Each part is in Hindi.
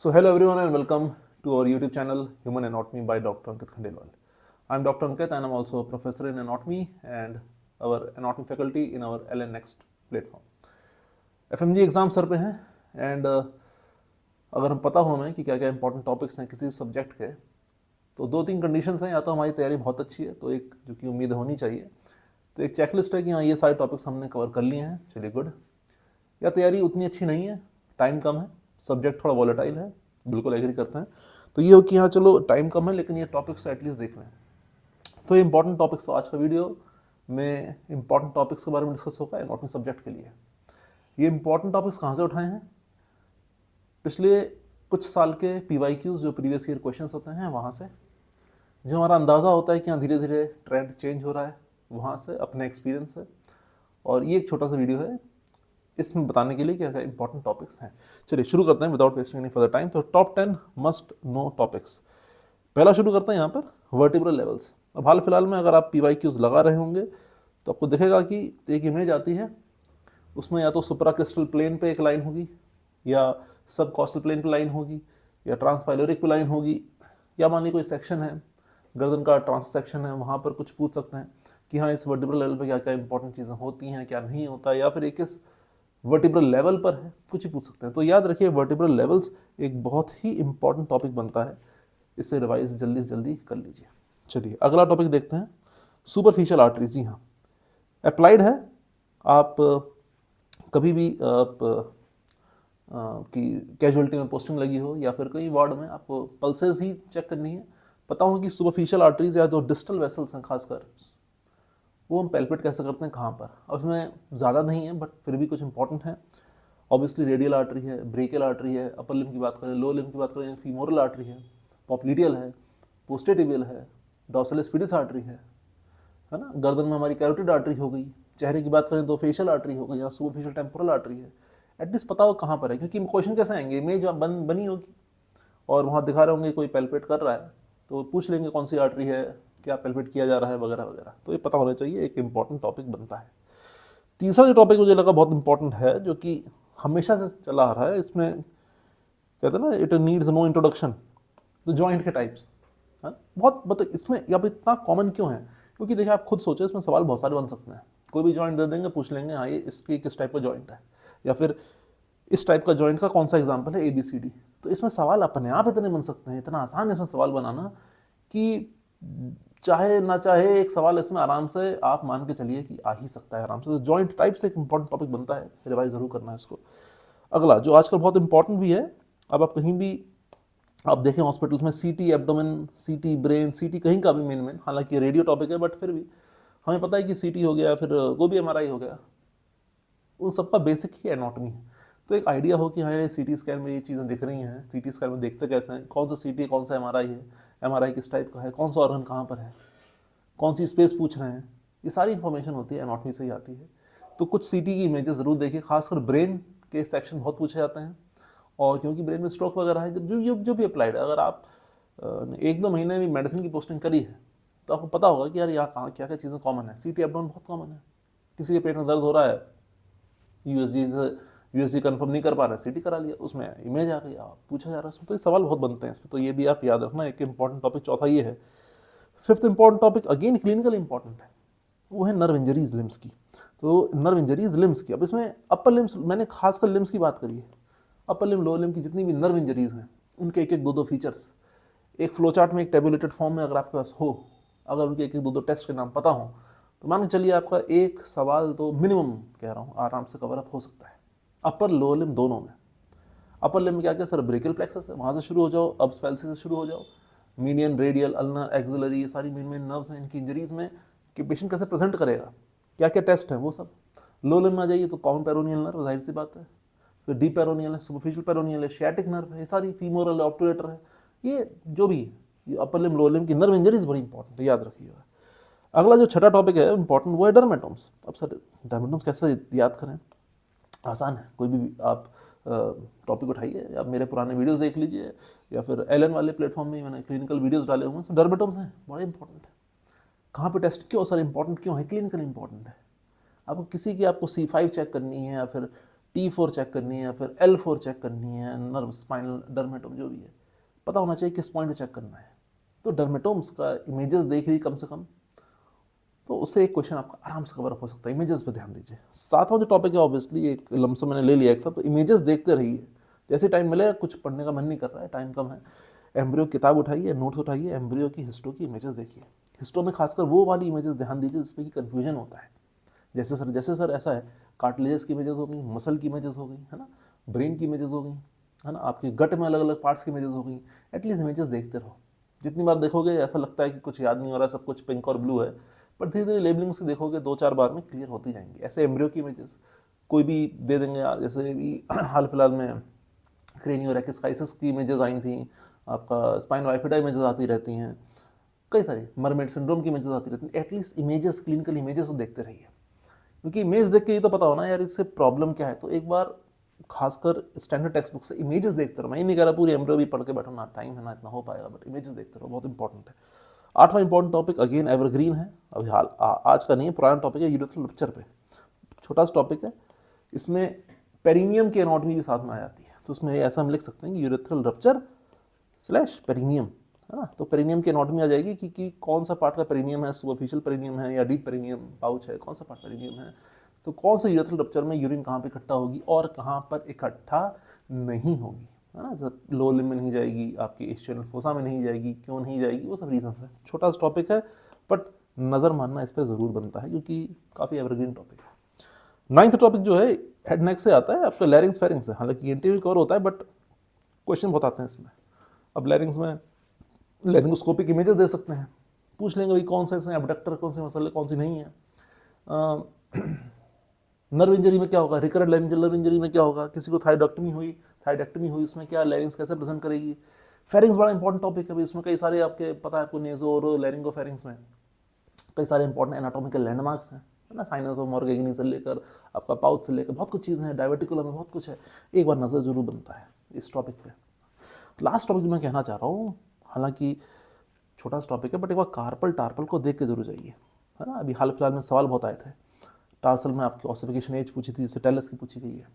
So hello everyone and welcome to our YouTube channel Human Anatomy by Dr. Ankit Khandelwal. I'm Dr. Ankit and I'm also a professor in anatomy and our anatomy faculty in our LN Next platform. FMG exam sir पे हैं एंड अगर हम पता हो हमें कि क्या क्या इंपॉर्टेंट टॉपिक्स हैं किसी सब्जेक्ट के, तो दो तीन कंडीशंस हैं। या तो हमारी तैयारी बहुत अच्छी है, तो एक जो कि उम्मीद होनी चाहिए, तो एक चेकलिस्ट है कि हाँ ये सारे टॉपिक्स हमने कवर कर लिए हैं, चलिए गुड। या तैयारी उतनी अच्छी नहीं है, टाइम कम है, सब्जेक्ट थोड़ा वॉलेटाइल है, बिल्कुल एग्री करते हैं, तो ये हो कि हाँ चलो टाइम कम है लेकिन ये टॉपिक्स एटलीस्ट देख लें। तो ये इंपॉर्टेंट टॉपिक्स, आज का वीडियो में इंपॉर्टेंट टॉपिक्स के बारे में डिस्कस होगा एनाटॉमी सब्जेक्ट के लिए। ये इंपॉर्टेंट टॉपिक्स कहाँ से उठाए हैं? पिछले कुछ साल के PYQs जो प्रीवियस ईयर क्वेश्चंस होते हैं वहाँ से, जो हमारा अंदाज़ा होता है कि हाँ धीरे धीरे ट्रेंड चेंज हो रहा है, वहाँ से अपने एक्सपीरियंस से। और ये एक छोटा सा वीडियो है इसमें बताने के लिए क्या क्या इंपॉर्टेंट टॉपिक्स हैं। चलिए शुरू करते हैं without wasting any further time. तो टॉप 10 मस्ट नो टॉपिक्स, पहला शुरू करते हैं यहाँ पर वर्टिब्रल लेवल्स। अब हाल फिलहाल में अगर आप PYQs लगा रहे होंगे तो आपको दिखेगा कि एक इमेज आती है, उसमें या तो सुप्राक्रिस्टल प्लेन पे एक लाइन होगी, या सब कॉस्टल प्लेन पे लाइन होगी, या ट्रांसपाइलोरिक पे लाइन होगी, या मान ली कोई सेक्शन है गर्दन का ट्रांस सेक्शन है, वहाँ पर कुछ पूछ सकते हैं कि हाँ इस वर्टिब्रल लेवल पर क्या क्या इंपॉर्टेंट चीज़ें होती हैं, क्या नहीं होता, या फिर एक इस वर्टिब्रल लेवल पर है, कुछ ही पूछ सकते हैं। तो याद रखिए वर्टिब्रल लेवल्स एक बहुत ही इंपॉर्टेंट टॉपिक बनता है, इसे रिवाइज जल्दी से जल्दी कर लीजिए। चलिए अगला टॉपिक देखते हैं, सुपरफिशियल आर्टरीज। जी हाँ, अप्लाइड है। आप कभी भी कि कैजुअलिटी में पोस्टिंग लगी हो या फिर कई वार्ड में आपको पल्सेस ही चेक करनी है, पता हो कि सुपरफिशियल आर्टरीज या जो डिस्टल वेसल्स हैं खासकर, वो हम पैल्पेट कैसे करते हैं, कहाँ पर। अब उसमें ज़्यादा नहीं है बट फिर भी कुछ इंपॉर्टेंट है। ऑब्वियसली रेडियल आर्टरी है, ब्रेकियल आर्टरी है, अपर लिम्ब की बात करें, लोअर लिम्ब की बात करें, फीमोरल आर्टरी है, पॉप्लिडियल है, पोस्टेटिबियल है, डॉर्सलस पेडिस आर्टरी है ना। गर्दन में हमारी कैरोटिड आर्टरी हो गई, चेहरे की बात करें तो फेशियल आर्टरी हो गई, या सुपरफिशियल टेम्पोरल आर्टरी है। एटलीस्ट पता हो कहाँ पर है, क्योंकि क्वेश्चन कैसे आएंगे, इमेज बनी होगी और वहाँ दिखा रहे होंगे कोई पैल्पेट कर रहा है, तो पूछ लेंगे कौन सी आर्टरी है, क्या पैल्पेट किया जा रहा है, वगैरह वगैरह। तो ये पता होना चाहिए, एक इंपॉर्टेंट टॉपिक बनता है। तीसरा जो टॉपिक मुझे लगा बहुत इंपॉर्टेंट है, जो कि हमेशा से चला आ रहा है, इसमें कहते हैं ना इट नीड्स नो इंट्रोडक्शन, तो जॉइंट के टाइप्स। बहुत मतलब इसमें अब इतना कॉमन क्यों है, क्योंकि देखिए आप खुद सोचो, इसमें सवाल बहुत सारे बन सकते हैं। कोई भी जॉइंट दे देंगे, पूछ लेंगे हाँ ये इसकी किस टाइप का जॉइंट है, या फिर इस टाइप का जॉइंट का कौन सा एग्जाम्पल है, ABCD। तो इसमें सवाल अपने आप इतने बन सकते हैं, इतना आसान है इसमें सवाल बनाना कि चाहे ना चाहे एक सवाल इसमें आराम से आप मान के चलिए कि आ ही सकता है आराम से। तो जॉइंट टाइप से एक इंपॉर्टेंट टॉपिक बनता है, रिवाइज जरूर करना है इसको। अगला जो आजकल बहुत इंपॉर्टेंट भी है, अब आप कहीं भी आप देखें हॉस्पिटल्स में CT abdomen, CT brain, CT कहीं का भी मेन, हालांकि रेडियो टॉपिक है बट फिर भी हमें पता है कि CT हो गया, फिर वो भी MRI हो गया, उन सबका बेसिक ही एनाटॉमी है। तो एक आइडिया हो कि हाँ ये CT स्कैन में ये चीज़ें दिख रही हैं, CT स्कैन में देखते कैसे हैं, कौन सा CT कौन सा MRI है, MRI किस टाइप का है, कौन सा ऑर्गन कहाँ पर है, कौन सी स्पेस पूछ रहे हैं, ये सारी इन्फॉर्मेशन होती है एनाटॉमी से ही आती है। तो कुछ CT की इमेजेस ज़रूर देखिए, खासकर ब्रेन के सेक्शन बहुत पूछे जाते हैं, और क्योंकि ब्रेन में स्ट्रोक वगैरह है, जो भी अप्लाइड है, अगर आप 1-2 महीने में मेडिसिन की पोस्टिंग करी है तो आपको पता होगा कि यार यहाँ कहाँ क्या क्या चीज़ें कॉमन है। CT एब्डोमेन बहुत कॉमन है, किसी के पेट में दर्द हो रहा है, USG कंफर्म नहीं कर पा रहे, CT करा लिया, उसमें इमेज आ गई, आप पूछा जा रहा है उसमें। तो ये सवाल बहुत बनते हैं इसमें, तो ये भी आप याद रखना, एक इंपॉर्टेंट टॉपिक चौथा ये है। Fifth important topic again clinical important है, वो है नर्व इंजरीज लिम्स की। तो नर्व इंजरीज लिम्स की, अब इसमें अपर लिम्स, मैंने खासकर लिम्स की बात करी है, अपर लिम्ब लोअर लिम्ब की जितनी भी नर्व इंजरीज हैं उनके एक एक 2-2 फीचर्स एक फ्लो चार्ट में, एक टेबुलेटेड फॉर्म में अगर आपके पास हो, अगर उनके एक एक 2-2 टेस्ट के नाम पता हो, तो मान के चलिए आपका एक सवाल तो मिनिमम कह रहा हूँ आराम से कवर अप हो सकता है अपर लोअर लिम्ब दोनों में। अपर लिम्ब में क्या क्या सर, ब्रेकियल प्लेक्सस है, वहाँ से शुरू हो जाओ, अब्स पैल्सी से शुरू हो जाओ, मीडियन, रेडियल, अल्नर, एक्सिलरी, ये सारी मेन नर्व्स हैं। इनकी इंजरीज में कि पेशेंट कैसे प्रेजेंट करेगा, क्या क्या टेस्ट है, वो सब। लोअर लिम्ब में आ जाइए तो कॉमन पेरोनियल नर्व, जाहिर सी बात है, फिर डीप पेरोनियल है, सुपरफिशियल पेरोनियल है, शियाटिक नर्व है, ये सारी, फीमोरल है, ऑब्टुरेटर है, ये जो भी ये अपर लिम्ब लोअर लिम्ब की नर्व इंजरीज बड़ी इंपॉर्टेंट है, याद रखिएगा। अगला जो छठा टॉपिक है इंपॉर्टेंट, वो है डर्मेटोम्स। अब सर डर्मेटोम्स कैसे याद करें, आसान है, कोई भी आप टॉपिक उठाइए, या मेरे पुराने वीडियोस देख लीजिए, या फिर LN वाले प्लेटफॉर्म में मैंने क्लिनिकल वीडियोस डाले हुए हैं। तो डर्मेटोम्स हैं, बड़े इंपॉर्टेंट है। कहाँ पे टेस्ट क्यों सर इंपॉर्टेंट क्यों है, क्लिनिकल इंपॉर्टेंट है। आपको किसी की आपको C5 चेक करनी है, या फिर T4 चेक करनी है या फिर L4 चेक करनी है, नर्व स्पाइनल डर्मेटोम जो भी है, पता होना चाहिए किस पॉइंट पे चेक करना है। तो डर्मेटोम्स का इमेजेस देख ली कम से कम, तो उससे एक क्वेश्चन आपका आराम से कवर अप हो सकता है। इमेजेस पे ध्यान दीजिए। सातवां जो टॉपिक है, ऑब्वियसली एक लमसम मैंने ले लिया एक साथ, तो इमेजेस देखते रहिए। जैसे टाइम मिले, कुछ पढ़ने का मन नहीं कर रहा है, टाइम कम है, एम्ब्रियो किताब उठाइए, नोट्स उठाइए, एम्ब्रियो की हिस्टो की इमेजेस देखिए। हिस्टो में खासकर वो वाली इमेजेस ध्यान दीजिए जिसपे कि कन्फ्यूजन होता है। जैसे सर ऐसा है, कार्टिलेजेस की इमेजेस हो गई, मसल की इमेजेस हो गई, है ना, ब्रेन की इमेजेस हो गई, है ना, आपके गट में अलग अलग पार्ट्स की इमेजेस हो गई। एटलीस्ट इमेजेस देखते रहो। जितनी बार देखोगे ऐसा लगता है कि कुछ याद नहीं हो रहा, सब कुछ पिंक और ब्लू है, पर धीरे धीरे लेबलिंग से देखोगे 2-4 बार में क्लियर होती जाएंगी। ऐसे एम्ब्रियो की इमेजेस कोई भी दे देंगे, जैसे भी हाल फिलहाल में क्रेनियोरेक्सकाइसिस की इमेजेस आई थी, आपका स्पाइन वाइफिडा इमेजेस आती रहती हैं, कई सारी मरमेड सिंड्रोम की इमेजेस आती रहती हैं। एटलीस्ट इमेजेस, क्लिनिकल इमेजेस तो देखते रहिए, क्योंकि इमेज देख के ये तो पता होना यार इससे प्रॉब्लम क्या है। तो एक बार खासकर स्टैंडर्ड टेक्स्ट बुक से इमेजेस देखते रहो। मैं ये नहीं कह रहा पूरी एम्ब्रियो भी पढ़ के बैठो, ना टाइम है ना इतना हो पाएगा, बट इमेजेस देखते रहो, बहुत इंपॉर्टेंट है। आठवां इंपॉर्टेंट टॉपिक अगेन एवरग्रीन है, अभी हाल आज का नहीं है, पुराना टॉपिक है, यूरेथ्रल रप्चर पे। छोटा सा टॉपिक है, इसमें पेरिनियम की एनाटॉमी भी साथ में आ जाती है। तो उसमें ऐसा हम लिख सकते हैं कि यूरेथ्रल रप्चर स्लैश पेरिनियम, है ना। तो पेरिनियम की एनाटॉमी आ जाएगी कि कौन सा पार्ट का पेरिनियम है, सुपरफिशियल पेरिनियम है या डीप पेरिनियम पाउच है, कौन सा पार्ट पेरिनियम है, तो कौन सा यूरेथ्रल रप्चर में यूरिन कहाँ पे इकट्ठा होगी और कहाँ पर इकट्ठा नहीं होगी, है ना। लो लिम्ब में नहीं जाएगी, आपकी इस्चियल फोसा में नहीं जाएगी, क्यों नहीं जाएगी, वो सब रीजन है। छोटा सा टॉपिक है, बट नज़र मानना इस पर ज़रूर बनता है क्योंकि काफ़ी एवरग्रीन टॉपिक है। 9th टॉपिक जो है हेड नेक से आता है, आपका लैरिंग्स फेरिंग्स है। हालांकि इंटरव्यू कवर होता है, बट क्वेश्चन बहुत आते हैं इसमें। अब लैरिंग्स में लैरिंगोस्कोपिक इमेजेस दे सकते हैं, पूछ लेंगे भाई कौन सा इसमें एबडक्टर, कौन से मसले, कौन सी नहीं है। नर्व इंजरी में क्या होगा, रिकरेंट लैरिंजियल नर्व इंजरी में क्या होगा, किसी को थायरॉइडेक्टमी हुई, उसमें क्या लैरिंग्स कैसे प्रेजेंट करेगी। फेरिंग्स बड़ा इंपॉर्टेंट टॉपिक है, इसमें कई सारे आपके पता है आपको, नेजो और लैरिंगोफेरिंग्स में कई सारे इंपॉर्टेंट एनाटॉमिकल लैंडमार्क्स हैं, है ना। साइनस ऑफ मॉर्गेगिनी से लेकर आपका पाउच से लेकर बहुत कुछ चीज़ें हैं, डायवर्टिकुलम में बहुत कुछ है, एक बार नज़र जरूर बनता है इस टॉपिक पे। लास्ट टॉपिक जो मैं कहना चाह रहा हूँ, हालांकि छोटा सा टॉपिक है, बट एक बार कार्पल टार्पल को देख के जरूर जाइए, है ना। अभी हाल फिलहाल में सवाल बहुत आए थे, टार्सल में आपकी ऑसिफिकेशन एज पूछी थी, जिससे टेलस की पूछी गई है।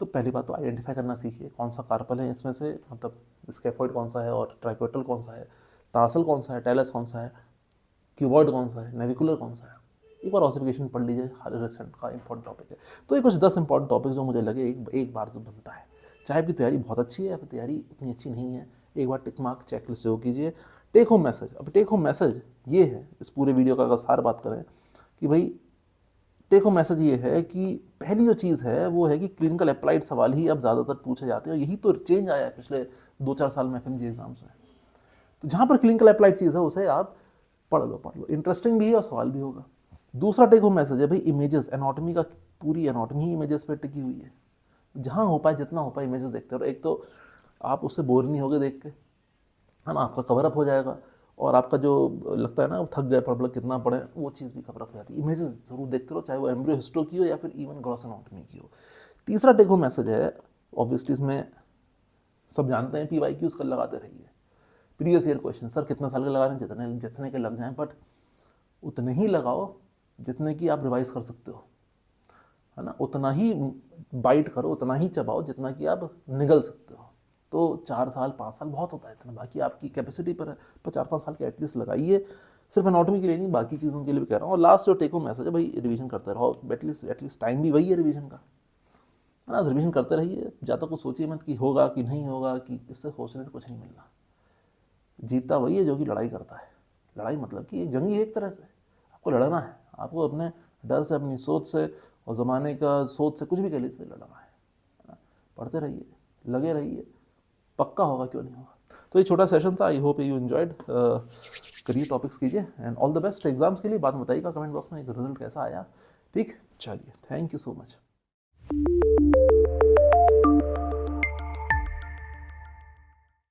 तो पहली बात तो आइडेंटिफाई करना सीखिए कौन सा कार्पल है इसमें से, मतलब स्कैफोइड कौन सा है और ट्राइकोटल कौन सा है, टार्सल कौन सा है, टेलस कौन सा है, क्यूबॉइड कौन सा है, नेविकुलर कौन सा है। एक बार ऑसिफिकेशन पढ़ लीजिए, हाल रिसेंट का इंपॉर्टेंट टॉपिक है। तो ये कुछ 10 इंपॉर्टेंट टॉपिक जो मुझे लगे एक बार जो बनता है, चाहे आपकी तैयारी बहुत अच्छी है या फिर तैयारी उतनी अच्छी नहीं है, एक बार टिक मार्क चेकलिस्ट से हो कीजिए। टेक होम मैसेज, अब टेक होम मैसेज ये है इस पूरे वीडियो का, अगर सार बात करें कि भाई टेक होम मैसेज ये है कि पहली जो चीज़ है वो है कि क्लिनिकल अप्लाइड सवाल ही अब ज़्यादातर पूछे जाते हैं, यही तो चेंज आया है पिछले 2-4 साल में FMG एग्जाम्स में। तो जहाँ पर क्लिनिकल अप्लाइड चीज़ है उसे आप पढ़ लो, इंटरेस्टिंग भी है और सवाल भी होगा। दूसरा टेक होम मैसेज है भाई इमेजेस, एनाटॉमी का पूरी एनाटॉमी ही इमेजेस पे टिकी हुई है, जहाँ हो पाए जितना हो पाए इमेजेस देखते रहो। एक तो आप उससे बोर नहीं होगे देख के, है ना, आपका कवर अप हो जाएगा, और आपका जो लगता है ना थक गए पढ़ कितना पढ़े, वो चीज़ भी कवर अप हो जाती है। इमेजेस जरूर देखते रहो, चाहे वो एम्ब्रियो हिस्टो की हो या फिर इवन ग्रॉस एनाटॉमी की हो। तीसरा टेक होम मैसेज है, ऑब्वियसली इसमें सब जानते हैं, PYQs कल लगाते रहिए, प्रीवियस ईयर क्वेश्चन। सर कितने साल के लगा रहे हैं, जितने के लग जाएं, बट उतने ही लगाओ जितने की आप रिवाइज कर सकते हो, है ना। उतना ही बाइट करो, उतना ही चबाओ जितना कि आप निगल सकते हो। तो 4 साल 5 साल बहुत होता है इतना, बाकी आपकी कैपेसिटी पर है, पर 4-5 साल के एटलीस्ट लगाइए, सिर्फ एनाटॉमी के लिए नहीं बाकी चीज़ों के लिए भी कह रहा हूँ। और लास्ट जो टेक होम मैसेज है भाई, रिवीजन करते रहो, एटलीस्ट टाइम भी वही है रिवीजन का, है ना। रिवीजन करते रहिए, ज़्यादा कुछ सोचिए मत कि होगा कि नहीं होगा, कि इससे सोचने से कुछ नहीं मिलना। जीतता वही है जो कि लड़ाई करता है। लड़ाई मतलब कि एक जंगी है, एक तरह से आपको लड़ना है, आपको अपने डर से, अपनी सोच से और ज़माने का सोच से, कुछ भी कह लीजिए, लड़ना है ना। पढ़ते रहिए, लगे रहिए, पक्का होगा, क्यों नहीं होगा। तो ये छोटा सेशन था, आई होप यू एंजॉयड। करिए, टॉपिक्स कीजिए, and all the best exams के लिए। बात बताइएगा कमेंट बॉक्स में एक रिजल्ट कैसा आया, ठीक। चलिए, थैंक यू सो मच।